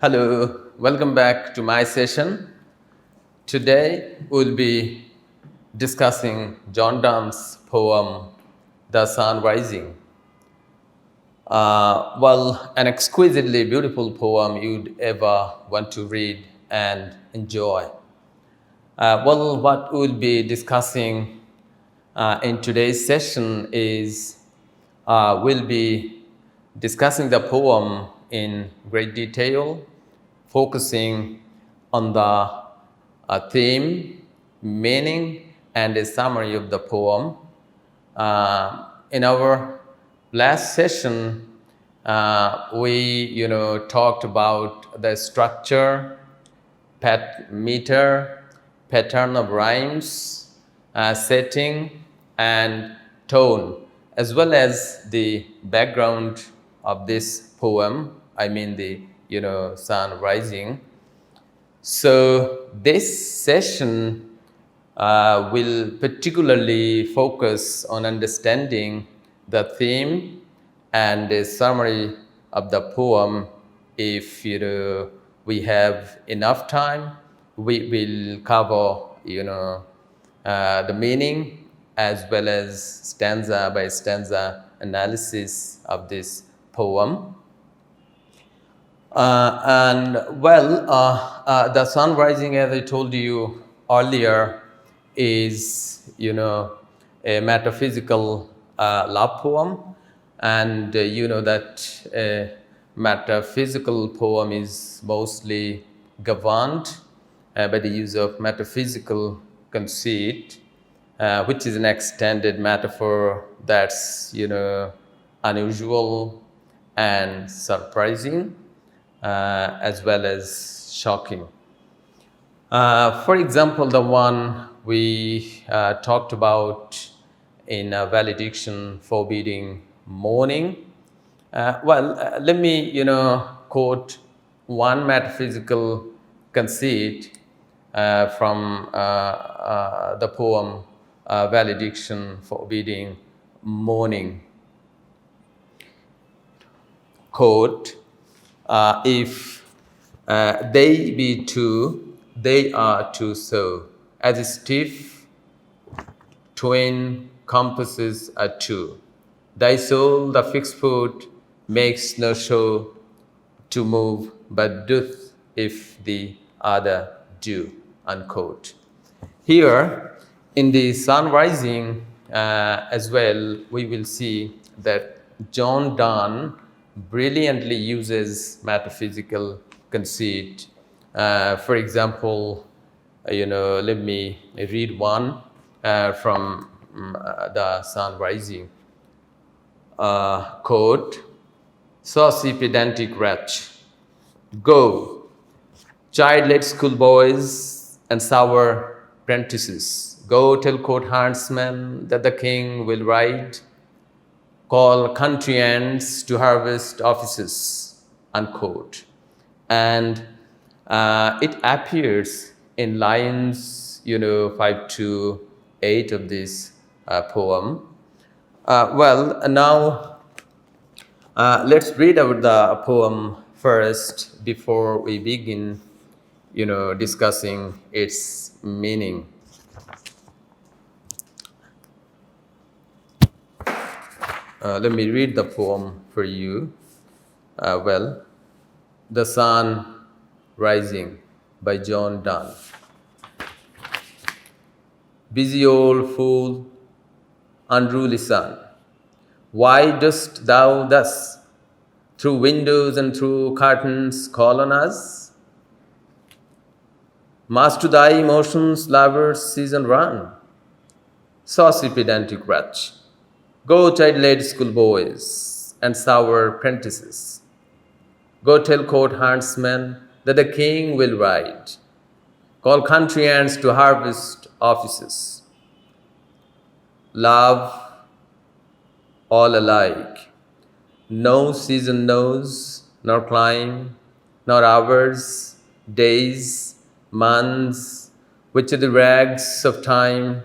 Hello, welcome back to my session. Today we'll be discussing John Donne's poem, The Sun Rising. An exquisitely beautiful poem you'd ever want to read and enjoy. What we'll be discussing in today's session is we'll be discussing the poem in great detail, focusing on the theme, meaning, and a summary of the poem. In our last session, we talked about the structure, meter, pattern of rhymes, setting, and tone, as well as the background of this poem. I mean the sun rising. So this session will particularly focus on understanding the theme and a summary of the poem. If we have enough time, we will cover the meaning as well as stanza by stanza analysis of this poem. The sun rising, as I told you earlier, is a metaphysical love poem, and that a metaphysical poem is mostly governed by the use of metaphysical conceit, which is an extended metaphor that's unusual and surprising, as well as shocking. For example, the one we talked about in a valediction forbidding mourning. Let me quote one metaphysical conceit from the poem Valediction Forbidding Mourning. Quote, if they be two, they are two so, as stiff twin compasses are two. Thy soul, the fixed foot, makes no show to move, but doth if the other do. Unquote. Here, in the sun rising as well, we will see that John Donne brilliantly uses metaphysical conceit. For example, let me read one from the sun rising. Quote, saucy pedantic wretch, go, child-led schoolboys and sour prentices, go tell court huntsmen that the king will ride, call country ends to harvest offices, unquote. And it appears in lines 5 to 8 of this poem. Now let's read out the poem first before we begin discussing its meaning. Let me read the poem for you. The Sun Rising by John Donne. Busy old fool, unruly sun, why dost thou thus through windows and through curtains call on us? Must to thy emotions lovers season run? Saucy pedantic wretch, go child-led schoolboys and sour prentices, go tell court huntsmen that the king will ride, call country ends to harvest offices. Love all alike, no season knows, nor clime, nor hours, days, months, which are the rags of time.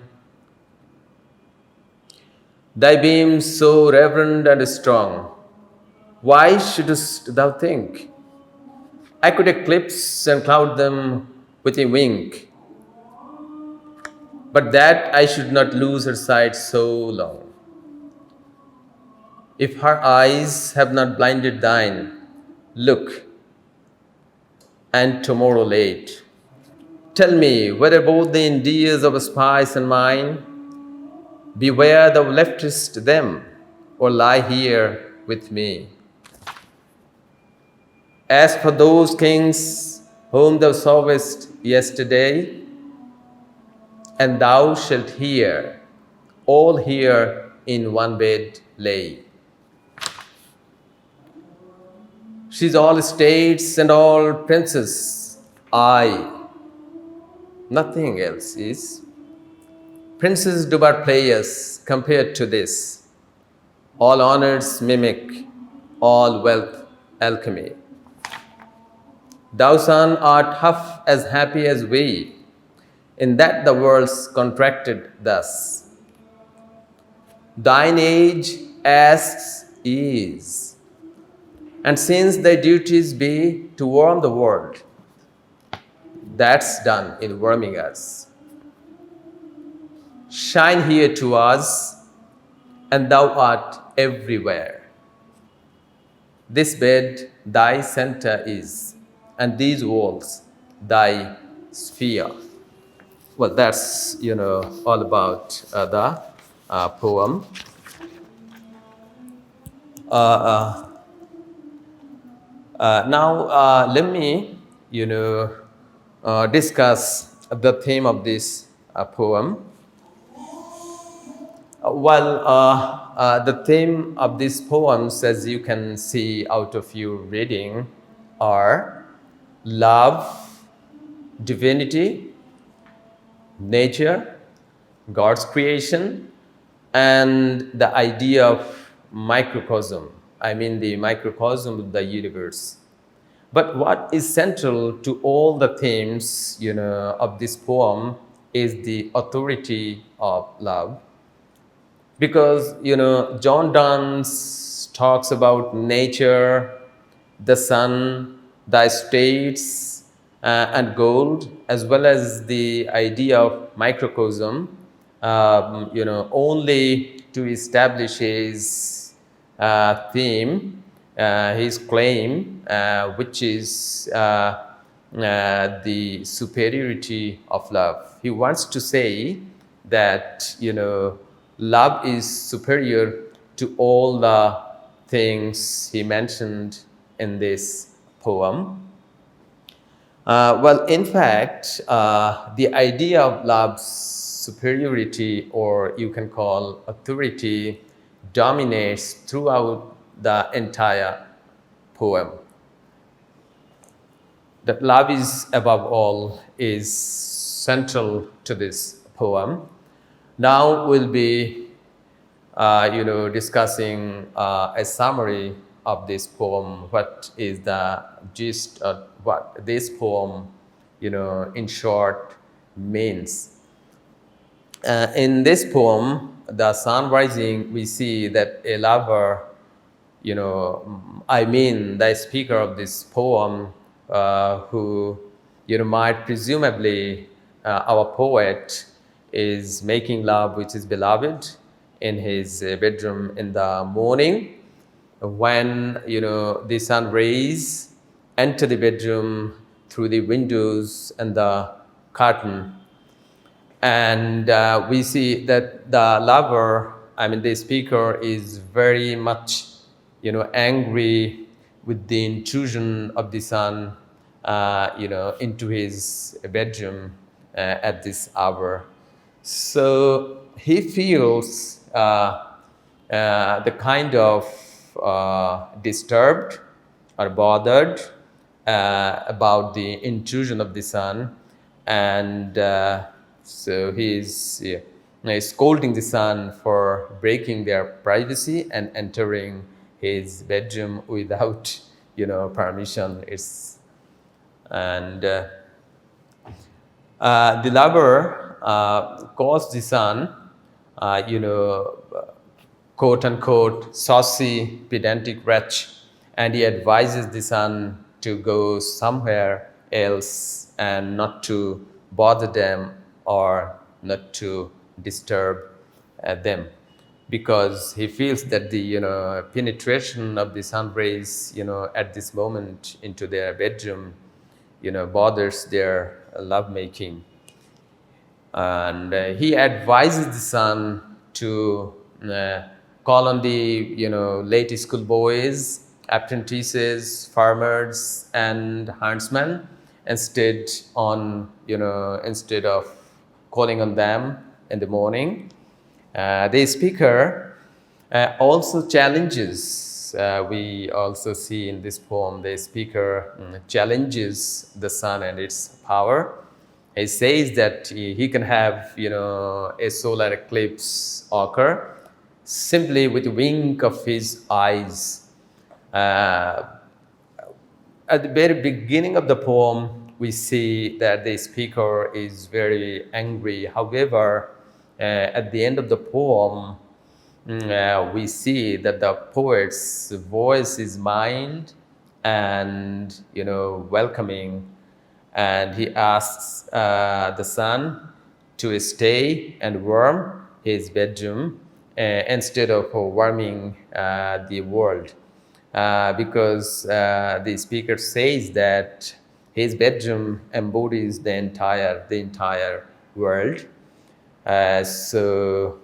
Thy beams so reverend and strong, why shouldst thou think I could eclipse and cloud them with a wink, but that I should not lose her sight so long. If her eyes have not blinded thine, look, and tomorrow late. Tell me whether both the Indias of spice and mine, beware thou leftest them, or lie here with me. As for those kings whom thou sawest yesterday, and thou shalt hear, all here in one bed lay. She's all states and all princes, I, nothing else is. Princes do but play us compared to this. All honors mimic, all wealth alchemy. Thou, son, art half as happy as we, in that the world's contracted thus. Thine age asks ease, and since thy duties be to warm the world, that's done in warming us. Shine here to us, and thou art everywhere. This bed thy center is, and these walls thy sphere. Well, that's all about the poem. Now let me discuss the theme of this poem. The theme of these poems, as you can see out of your reading, are love, divinity, nature, God's creation, and the idea of microcosm. I mean the microcosm of the universe. But what is central to all the themes, of this poem is the authority of love. Because, John Donne talks about nature, the sun, the states, and gold, as well as the idea of microcosm, only to establish his theme, his claim, which is the superiority of love. He wants to say that, love is superior to all the things he mentioned in this poem. In fact, the idea of love's superiority, or you can call authority, dominates throughout the entire poem. That love is above all is central to this poem. Now we'll be, discussing a summary of this poem. What is the gist of what this poem, in short, means? In this poem, the sun rising, we see that a lover, the speaker of this poem, who, might presumably, our poet, is making love with his beloved in his bedroom in the morning, when the sun rays enter the bedroom through the windows and the curtain. And we see that the lover, the speaker, is very much angry with the intrusion of the sun into his bedroom at this hour. So he feels the kind of disturbed or bothered about the intrusion of the sun, and so he's scolding the sun for breaking their privacy and entering his bedroom without permission. The lover calls the sun, quote unquote, saucy, pedantic wretch, and he advises the sun to go somewhere else and not to bother them or not to disturb them, because he feels that the penetration of the sun rays at this moment into their bedroom bothers their lovemaking. And he advises the son to uh, call on the late school boys, apprentices, farmers, and huntsmen instead of calling on them in the morning. The speaker also challenges, we also see in this poem, the speaker challenges the sun and its power. He says that he can have, a solar eclipse occur simply with a wink of his eyes. Uh, at the very beginning of the poem, we see that the speaker is very angry. However, at the end of the poem, we see that the poet's voice is mild and welcoming, and he asks the son to stay and warm his bedroom instead of warming the world, because the speaker says that his bedroom embodies the entire world. So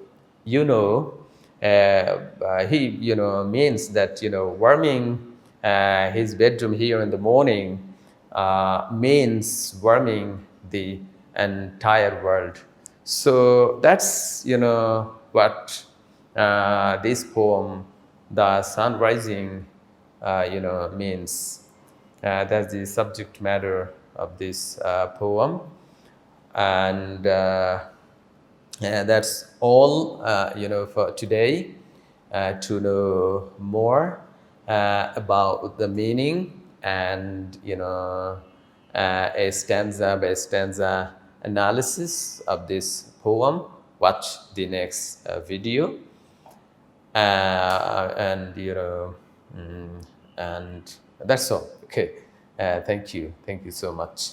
he means that warming his bedroom here in the morning means warming the entire world. So that's what this poem, the sun rising, means. That's the subject matter of this poem. And that's all for today. To know more about the meaning and a stanza by stanza analysis of this poem, watch the next video. And and that's all. Okay. Thank you so much.